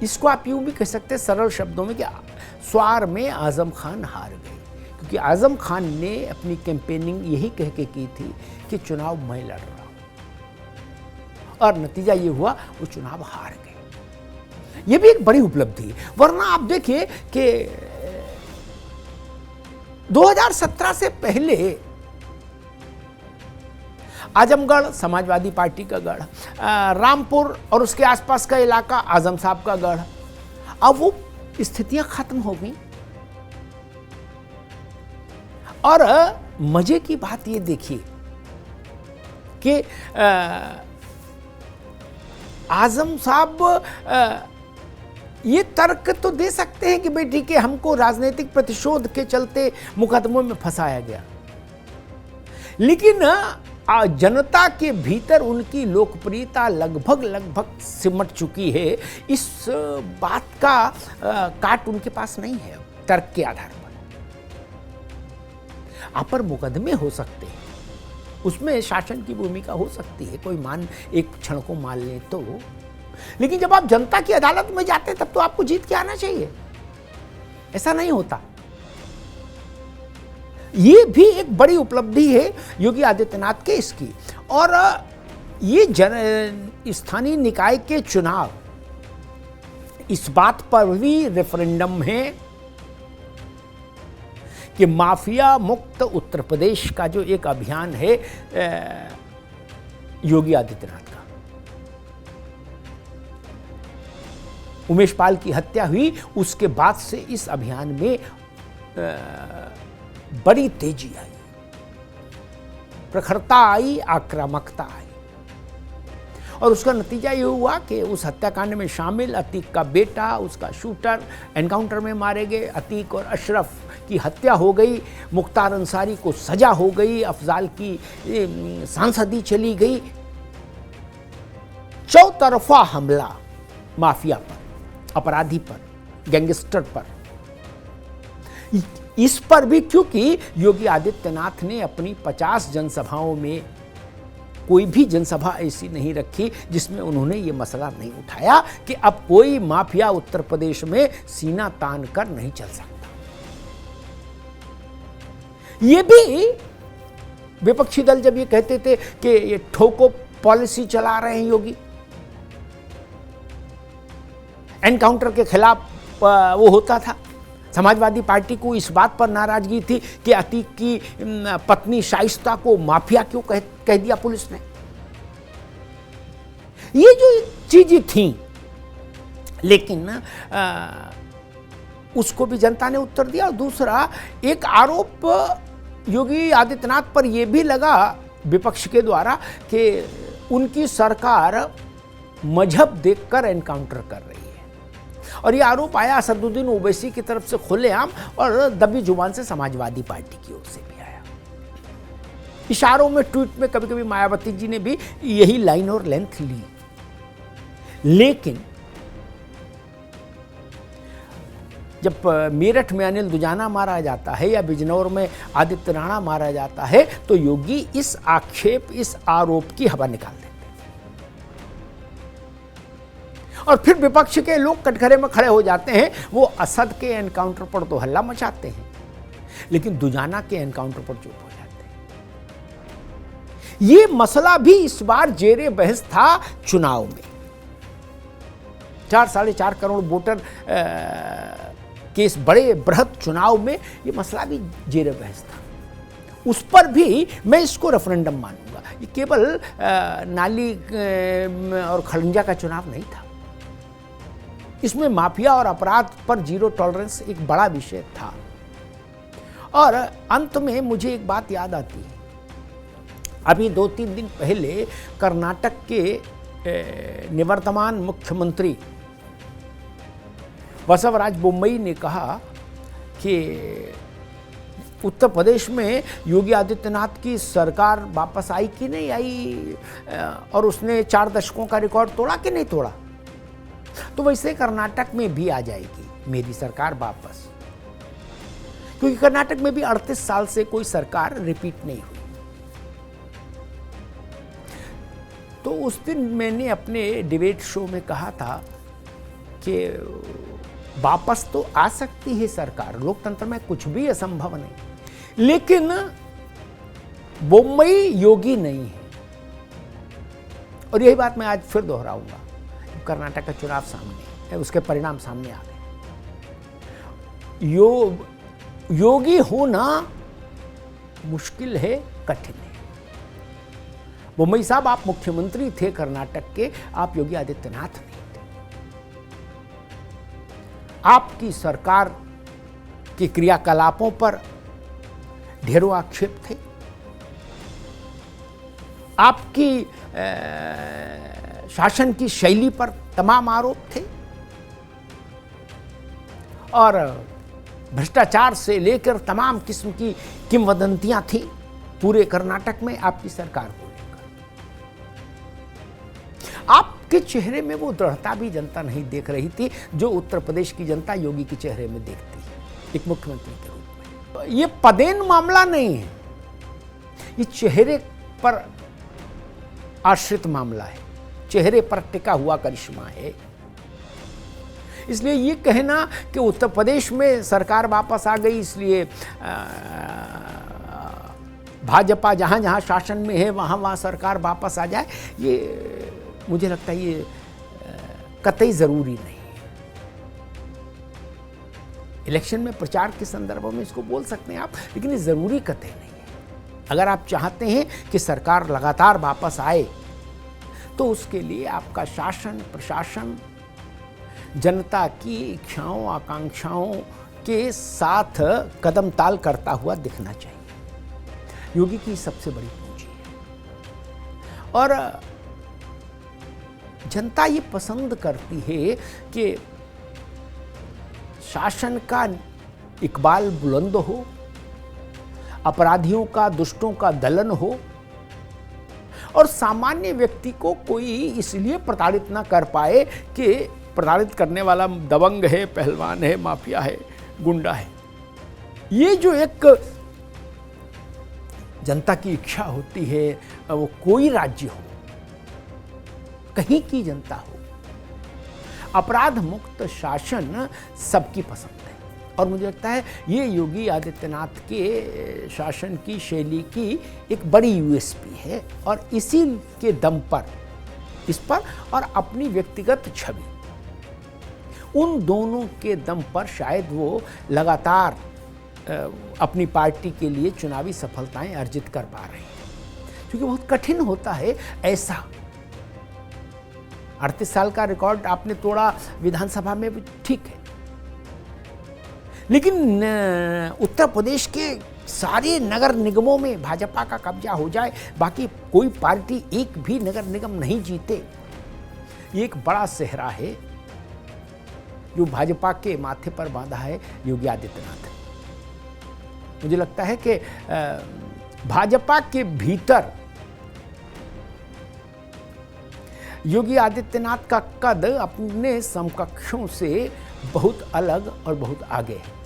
इसको आप यूं भी कह सकते हैं सरल शब्दों में कि स्वार में आजम खान हार गए, क्योंकि आजम खान ने अपनी कैंपेनिंग यही कह के की थी कि चुनाव मैं लड़ रहा हूं, और नतीजा ये हुआ वो चुनाव हार गए। ये भी एक बड़ी उपलब्धि है। वरना आप देखिए कि 2017 से पहले आजमगढ़ समाजवादी पार्टी का गढ़, रामपुर और उसके आसपास का इलाका आजम साहब का गढ़, अब वो स्थितियां खत्म हो गई। और मजे की बात ये देखिए कि आजम साहब ये तर्क तो दे सकते हैं कि भाई ठीक है, हमको राजनीतिक प्रतिशोध के चलते मुकदमों में फंसाया गया, लेकिन जनता के भीतर उनकी लोकप्रियता लगभग सिमट चुकी है। इस बात का काट उनके पास नहीं है तर्क के आधार पर। आप पर मुकदमे हो सकते हैं, उसमें शासन की भूमिका हो सकती है, कोई एक क्षण को मान ले तो, लेकिन जब आप जनता की अदालत में जाते हैं तब तो आपको जीत के आना चाहिए। ऐसा नहीं होता। ये भी एक बड़ी उपलब्धि है योगी आदित्यनाथ के इसकी। और ये स्थानीय निकाय के चुनाव इस बात पर भी रेफरेंडम है कि माफिया मुक्त उत्तर प्रदेश का जो एक अभियान है योगी आदित्यनाथ का, उमेश पाल की हत्या हुई उसके बाद से इस अभियान में बड़ी तेजी आई, प्रखरता आई, आक्रामकता आई, और उसका नतीजा ये हुआ कि उस हत्याकांड में शामिल अतीक का बेटा, उसका शूटर एनकाउंटर में मारे गए, अतीक और अशरफ की हत्या हो गई, मुख्तार अंसारी को सजा हो गई, अफजाल की सांसदी चली गई। चौतरफा हमला माफिया पर, अपराधी पर, गैंगस्टर पर। इस पर भी क्योंकि योगी आदित्यनाथ ने अपनी 50 जनसभाओं में कोई भी जनसभा ऐसी नहीं रखी जिसमें उन्होंने ये मसला नहीं उठाया कि अब कोई माफिया उत्तर प्रदेश में सीना तान कर नहीं चल सकता। ये भी विपक्षी दल जब ये कहते थे कि ये ठोको पॉलिसी चला रहे हैं योगी, एनकाउंटर के खिलाफ वो होता था। समाजवादी पार्टी को इस बात पर नाराजगी थी कि अतीक की पत्नी शाइस्ता को माफिया क्यों कह दिया पुलिस ने। ये जो चीजें थीं, लेकिन उसको भी जनता ने उत्तर दिया। और दूसरा एक आरोप योगी आदित्यनाथ पर यह भी लगा विपक्ष के द्वारा कि उनकी सरकार मजहब देखकर एनकाउंटर कर रही है, और ये आरोप आया असदुद्दीन ओवैसी की तरफ से खुलेआम और दबी जुबान से समाजवादी पार्टी की ओर से भी आया। इशारों में, ट्वीट में कभी कभी मायावती जी ने भी यही लाइन और लेंथ ली। लेकिन जब मेरठ में अनिल दुजाना मारा जाता है या बिजनौर में आदित्य राणा मारा जाता है तो योगी इस आक्षेप, इस आरोप की हवा निकाल देते और फिर विपक्ष के लोग कटघरे में खड़े हो जाते हैं। वो असद के एनकाउंटर पर तो हल्ला मचाते हैं, लेकिन दुजाना के एनकाउंटर पर चुप हो जाते हैं। ये मसला भी इस बार जेरे बहस था चुनाव में। 4-4.5 करोड़ वोटर के इस बड़े बृहद चुनाव में ये मसला भी जेरे बहस था। उस पर भी मैं इसको रेफरेंडम मानूंगा। ये केवल नाली और खड़ंजा का चुनाव नहीं था, इसमें माफिया और अपराध पर जीरो टॉलरेंस एक बड़ा विषय था। और अंत में मुझे एक बात याद आती है, अभी 2-3 दिन पहले कर्नाटक के निवर्तमान मुख्यमंत्री बसवराज बोम्मई ने कहा कि उत्तर प्रदेश में योगी आदित्यनाथ की सरकार वापस आई कि नहीं आई, और उसने 4 दशकों का रिकॉर्ड तोड़ा कि नहीं तोड़ा। तो वैसे कर्नाटक में भी आ जाएगी मेरी सरकार वापस, क्योंकि कर्नाटक में भी 38 साल से कोई सरकार रिपीट नहीं हुई। तो उस दिन मैंने अपने डिबेट शो में कहा था कि वापस तो आ सकती है सरकार, लोकतंत्र में कुछ भी असंभव नहीं, लेकिन बोम्मई योगी नहीं है। और यही बात मैं आज फिर दोहराऊंगा। कर्नाटक का चुनाव सामने है, उसके परिणाम सामने आ गए। योगी होना मुश्किल है, कठिन है। बोम्मई साहब, आप मुख्यमंत्री थे कर्नाटक के, आप योगी आदित्यनाथ नहीं थे। आपकी सरकार के क्रियाकलापों पर ढेरों आक्षेप थे। आपकी शासन की शैली पर तमाम आरोप थे, और भ्रष्टाचार से लेकर तमाम किस्म की किंवदंतियां थी पूरे कर्नाटक में आपकी सरकार को लेकर। आपके चेहरे में वो दृढ़ता भी जनता नहीं देख रही थी जो उत्तर प्रदेश की जनता योगी के चेहरे में देखती है एक मुख्यमंत्री के रूप में। ये पदेन मामला नहीं है, ये चेहरे पर आश्रित मामला है, चेहरे पर टिका हुआ करिश्मा है। इसलिए ये कहना कि उत्तर प्रदेश में सरकार वापस आ गई, इसलिए भाजपा जहाँ जहाँ शासन में है वहाँ वहाँ सरकार वापस आ जाए, ये मुझे लगता है ये कतई ज़रूरी नहीं है। इलेक्शन में प्रचार के संदर्भ में इसको बोल सकते हैं आप, लेकिन ये ज़रूरी कतई नहीं है। अगर आप चाहते हैं कि सरकार लगातार वापस आए, तो उसके लिए आपका शासन प्रशासन जनता की इच्छाओं आकांक्षाओं के साथ कदम ताल करता हुआ दिखना चाहिए। योगी की सबसे बड़ी पूंजी है, और जनता ये पसंद करती है कि शासन का इकबाल बुलंद हो, अपराधियों का दुष्टों का दलन हो, और सामान्य व्यक्ति को कोई इसलिए प्रताड़ित ना कर पाए कि प्रताड़ित करने वाला दबंग है, पहलवान है, माफिया है, गुंडा है। ये जो एक जनता की इच्छा होती है, वो कोई राज्य हो, कहीं की जनता हो, अपराध मुक्त शासन सबकी पसंद है। और मुझे लगता है ये योगी आदित्यनाथ के शासन की शैली की एक बड़ी यूएसपी है, और इसी के दम पर, इस पर और अपनी व्यक्तिगत छवि, उन दोनों के दम पर शायद वो लगातार अपनी पार्टी के लिए चुनावी सफलताएं अर्जित कर पा रहे हैं। क्योंकि बहुत कठिन होता है ऐसा। 38 साल का रिकॉर्ड आपने तोड़ा विधानसभा में भी, ठीक है, लेकिन उत्तर प्रदेश के सारे नगर निगमों में भाजपा का कब्जा हो जाए, बाकी कोई पार्टी एक भी नगर निगम नहीं जीते, ये एक बड़ा सेहरा है जो भाजपा के माथे पर बांधा है योगी आदित्यनाथ। मुझे लगता है कि भाजपा के भीतर योगी आदित्यनाथ का कद अपने समकक्षों से बहुत अलग और बहुत आगे है।